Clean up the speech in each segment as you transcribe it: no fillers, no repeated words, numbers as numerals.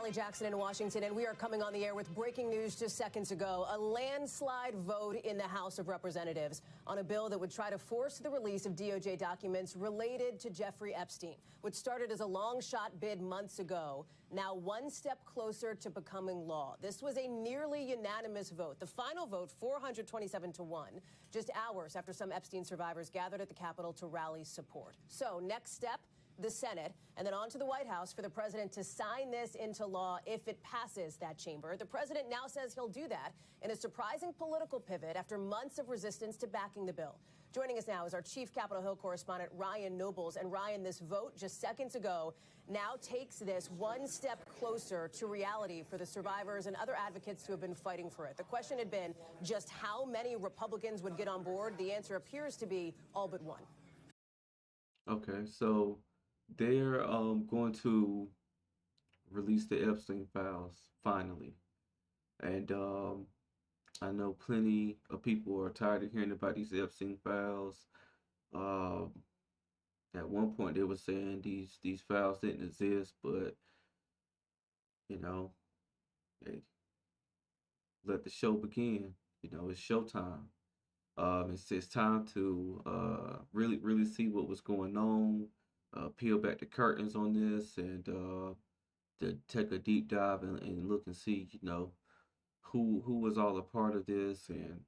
Hallie Jackson in Washington, and we are coming on the air with breaking news just seconds ago. A landslide vote in the House of Representatives on a bill that would try to force the release of DOJ documents related to Jeffrey Epstein, which started as a long-shot bid months ago, now one step closer to becoming law. This was a nearly unanimous vote. The final vote, 427 to 1, just hours after some Epstein survivors gathered at the Capitol to rally support. So next step, the Senate, and then on to the White House for the president to sign this into law if it passes that chamber. The president now says he'll do that in a surprising political pivot after months of resistance to backing the bill. Joining us now is our chief Capitol Hill correspondent, Ryan Nobles. And Ryan, this vote just seconds ago now takes this one step closer to reality for the survivors and other advocates who have been fighting for it. The question had been just how many Republicans would get on board. The answer appears to be all but one. Okay, so they're going to release the Epstein files finally, and I know plenty of people are tired of hearing about these Epstein files. Um, at one point, they were saying these files didn't exist, but they let the show begin. It's showtime. It's time to really see what was going on, peel back the curtains on this, and to take a deep dive and look and see, who was all a part of this. And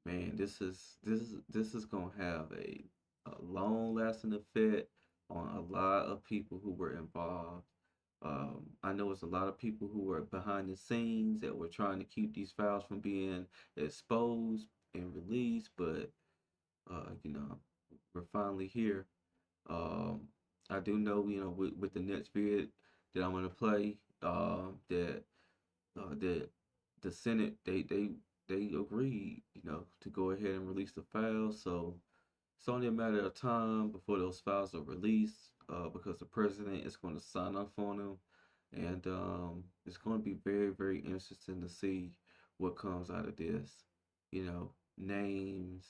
man, this is gonna have a long lasting effect on a lot of people who were involved. I know it's a lot of people who were behind the scenes that were trying to keep these files from being exposed and released, but we're finally here. I do know, with the next vid that I'm gonna play, that the Senate they agreed, to go ahead and release the files. So it's only a matter of time before those files are released, because the president is going to sign off on them, and it's going to be very, very interesting to see what comes out of this. Names,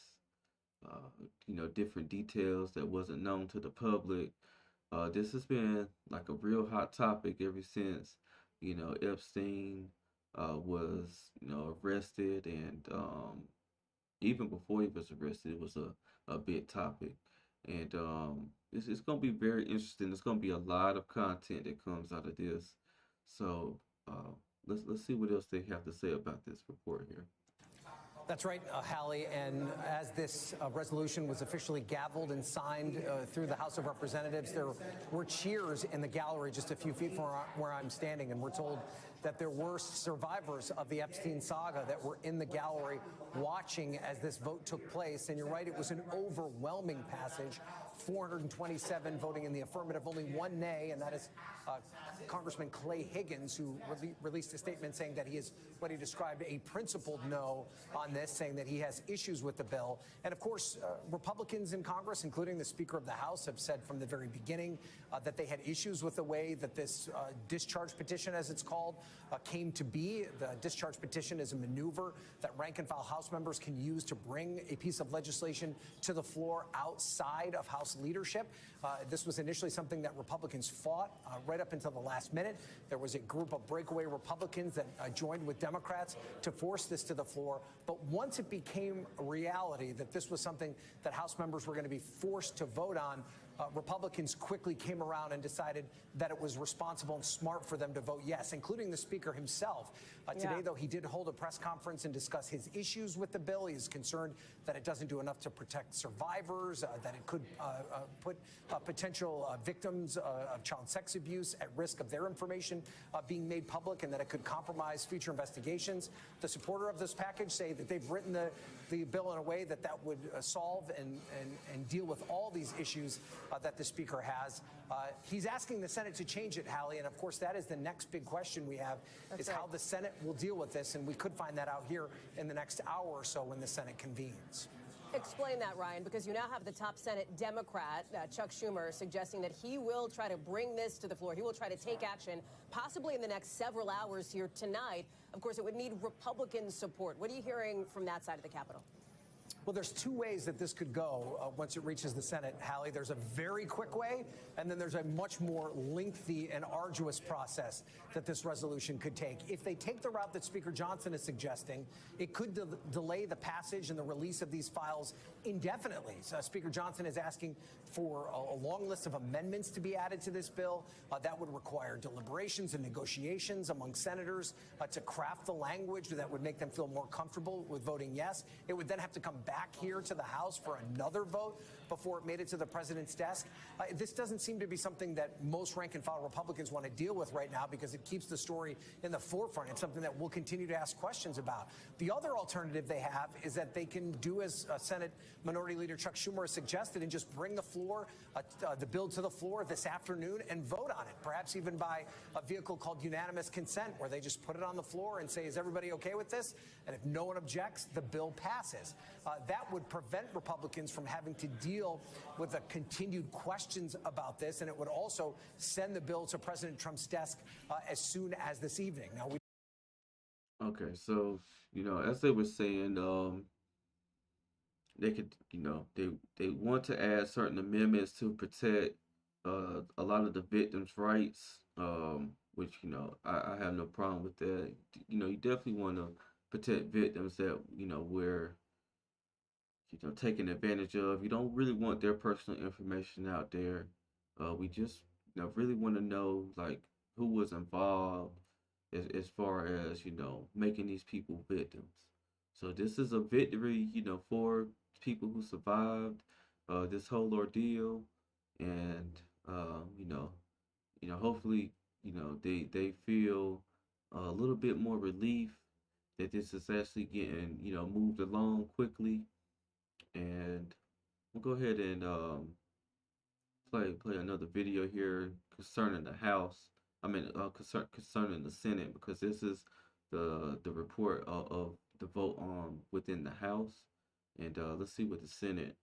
different details that wasn't known to the public. This has been like a real hot topic ever since, Epstein was, arrested, and even before he was arrested, it was a big topic. And it's going to be very interesting. There's going to be a lot of content that comes out of this. So let's see what else they have to say about this report here. That's right, Hallie. And as this resolution was officially gavelled and signed through the House of Representatives, there were cheers in the gallery just a few feet from where I'm standing. And we're told that there were survivors of the Epstein saga that were in the gallery watching as this vote took place. And you're right, it was an overwhelming passage. 427 voting in the affirmative, only one nay, and that is Congressman Clay Higgins, who released a statement saying that he is what he described a principled no on this, saying that he has issues with the bill. And of course, Republicans in Congress, including the Speaker of the House, have said from the very beginning that they had issues with the way that this discharge petition, as it's called, came to be. The discharge petition is a maneuver that rank-and-file House members can use to bring a piece of legislation to the floor outside of House leadership. This was initially something that Republicans fought right up until the last minute. There was a group of breakaway Republicans that joined with Democrats to force this to the floor. But once it became a reality that this was something that House members were going to be forced to vote on, Republicans quickly came around and decided that it was responsible and smart for them to vote yes, including the Speaker himself. Today, though, he did hold a press conference and discuss his issues with the bill. He is concerned that it doesn't do enough to protect survivors, that it could put potential victims of child sex abuse at risk of their information being made public, and that it could compromise future investigations. The supporter of this package say that they've written the bill in a way that would solve and deal with all these issues that the Speaker has. He's asking the Senate to change it, Hallie, and of course that is the next big question we have. That's right. How the Senate will deal with this, and we could find that out here in the next hour or so when the Senate convenes. Explain that, Ryan, because you now have the top Senate Democrat, Chuck Schumer, suggesting that he will try to bring this to the floor. He will try to take action, possibly in the next several hours here tonight. Of course, it would need Republican support. What are you hearing from that side of the Capitol? Well, there's two ways that this could go once it reaches the Senate, Hallie. There's a very quick way, and then there's a much more lengthy and arduous process that this resolution could take. If they take the route that Speaker Johnson is suggesting, it could delay the passage and the release of these files indefinitely. So Speaker Johnson is asking for a long list of amendments to be added to this bill. That would require deliberations and negotiations among senators to craft the language that would make them feel more comfortable with voting yes. It would then have to come back here to the House for another vote before it made it to the president's desk. This doesn't seem to be something that most rank-and-file Republicans want to deal with right now because it keeps the story in the forefront. It's something that we'll continue to ask questions about. The other alternative they have is that they can do as Senate Minority Leader Chuck Schumer has suggested and just bring the bill to the floor this afternoon and vote on it, perhaps even by a vehicle called unanimous consent, where they just put it on the floor and say, is everybody okay with this? And if no one objects, the bill passes. That would prevent Republicans from having to deal with the continued questions about this, and it would also send the bill to President Trump's desk as soon as this evening. Now, Okay, so as they were saying, they could, they want to add certain amendments to protect a lot of the victims' rights, which I have no problem with that. You definitely want to protect victims that were taken advantage of. You don't really want their personal information out there. We just really want to know like who was involved as far as making these people victims. So this is a victory, for people who survived this whole ordeal, and hopefully, they feel a little bit more relief that this is actually getting, moved along quickly. And we'll go ahead and play another video here concerning the House. Concerning the Senate, because this is the report of the vote on within the House, and let's see what the Senate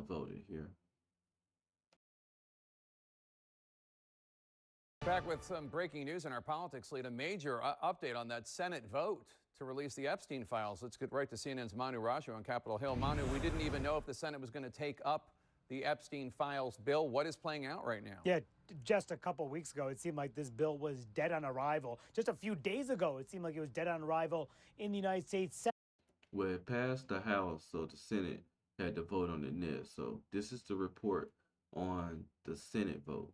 voted here. Back with some breaking news in our politics lead, a major update on that Senate vote to release the Epstein files. Let's get right to CNN's Manu Raju on Capitol Hill. Manu, we didn't even know if the Senate was going to take up the Epstein files bill. What is playing out right now? Yeah, just a couple weeks ago, it seemed like this bill was dead on arrival. Just a few days ago, it seemed like it was dead on arrival in the United States Senate. Well, it passed the House, so the Senate had to vote on it next. So this is the report on the Senate vote.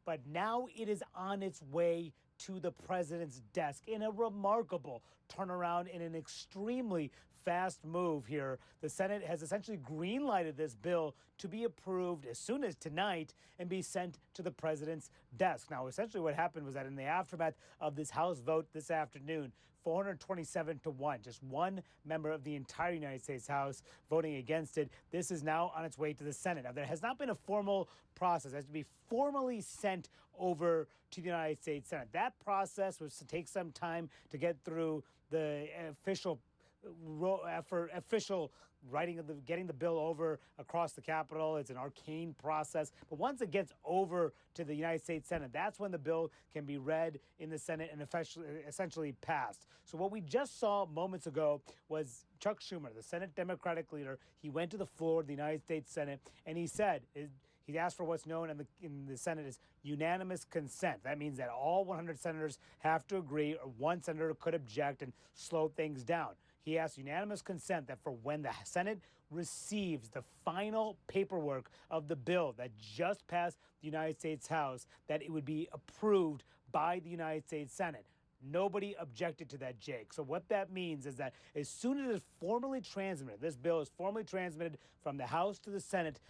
But now it is on its way to the president's desk in a remarkable turnaround in an extremely fast move here. The Senate has essentially green-lighted this bill to be approved as soon as tonight and be sent to the president's desk. Now, essentially what happened was that in the aftermath of this House vote this afternoon, 427 to 1, just one member of the entire United States House voting against it. This is now on its way to the Senate. Now, there has not been a formal process. It has to be formally sent over to the United States Senate. That process was to take some time to get through the official writing of getting the bill over across the Capitol. It's an arcane process. But once it gets over to the United States Senate, that's when the bill can be read in the Senate and essentially passed. So what we just saw moments ago was Chuck Schumer, the Senate Democratic leader. He went to the floor of the United States Senate and he said, he asked for what's known in the Senate as unanimous consent. That means that all 100 senators have to agree, or one senator could object and slow things down. He asked unanimous consent that for when the Senate receives the final paperwork of the bill that just passed the United States House, that it would be approved by the United States Senate. Nobody objected to that, Jake. So what that means is that as soon as it is formally transmitted, this bill is formally transmitted from the House to the Senate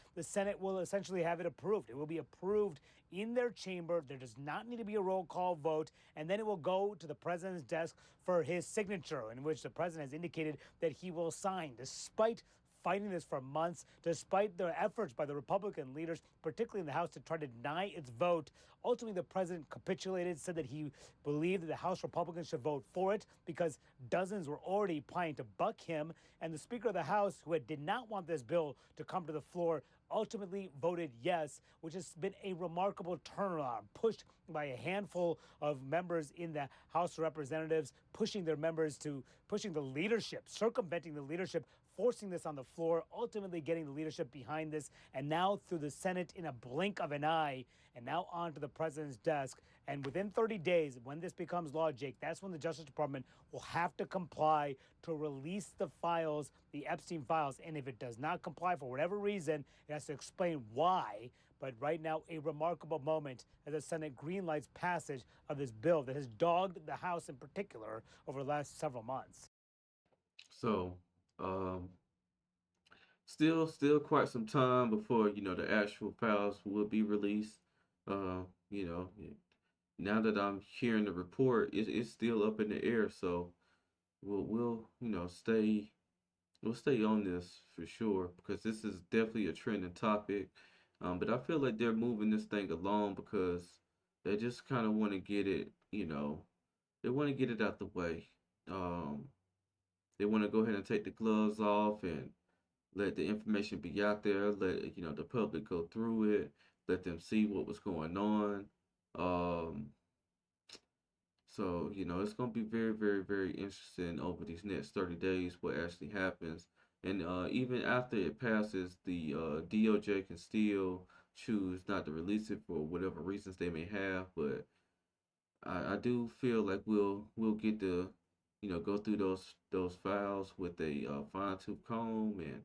will essentially have it approved. It will be approved in their chamber. There does not need to be a roll call vote, and then it will go to the president's desk for his signature, in which the president has indicated that he will sign, despite fighting this for months, despite the efforts by the Republican leaders, particularly in the House, to try to deny its vote. Ultimately, the president capitulated, said that he believed that the House Republicans should vote for it because dozens were already planning to buck him. And the Speaker of the House, who did not want this bill to come to the floor, ultimately voted yes, which has been a remarkable turnaround, pushed by a handful of members in the House of Representatives, pushing the leadership, circumventing the leadership, forcing this on the floor, ultimately getting the leadership behind this, and now through the Senate in a blink of an eye, and now onto the president's desk. And within 30 days, when this becomes law, Jake, that's when the Justice Department will have to comply to release the files, the Epstein files. And if it does not comply for whatever reason, it has to explain why. But right now, a remarkable moment as the Senate greenlights passage of this bill that has dogged the House in particular over the last several months. So, um, still quite some time before, the actual files will be released. Uh, you know, now that I'm hearing the report, it's still up in the air. So we'll stay on this for sure because this is definitely a trending topic. But I feel like they're moving this thing along because they just kind of want to get it, they want to get it out the way. Um, they want to go ahead and take the gloves off and let the information be out there, let the public go through it, let them see what was going on. Um, it's gonna be very, very, very interesting over these next 30 days what actually happens. And even after it passes, the DOJ can still choose not to release it for whatever reasons they may have. But I do feel like we'll get to go through those files with a fine tooth comb. And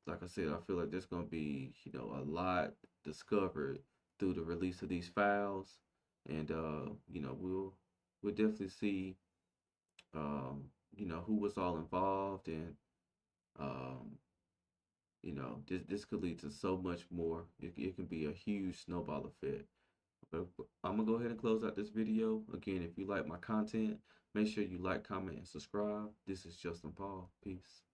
like I said, I feel like there's gonna be a lot discovered through the release of these files. And we'll definitely see um, who was all involved. And um, this could lead to so much more. It can be a huge snowball effect. But I'm gonna go ahead and close out this video. Again, if you like my content, make sure you like, comment, and subscribe. This is Justin Paul. Peace.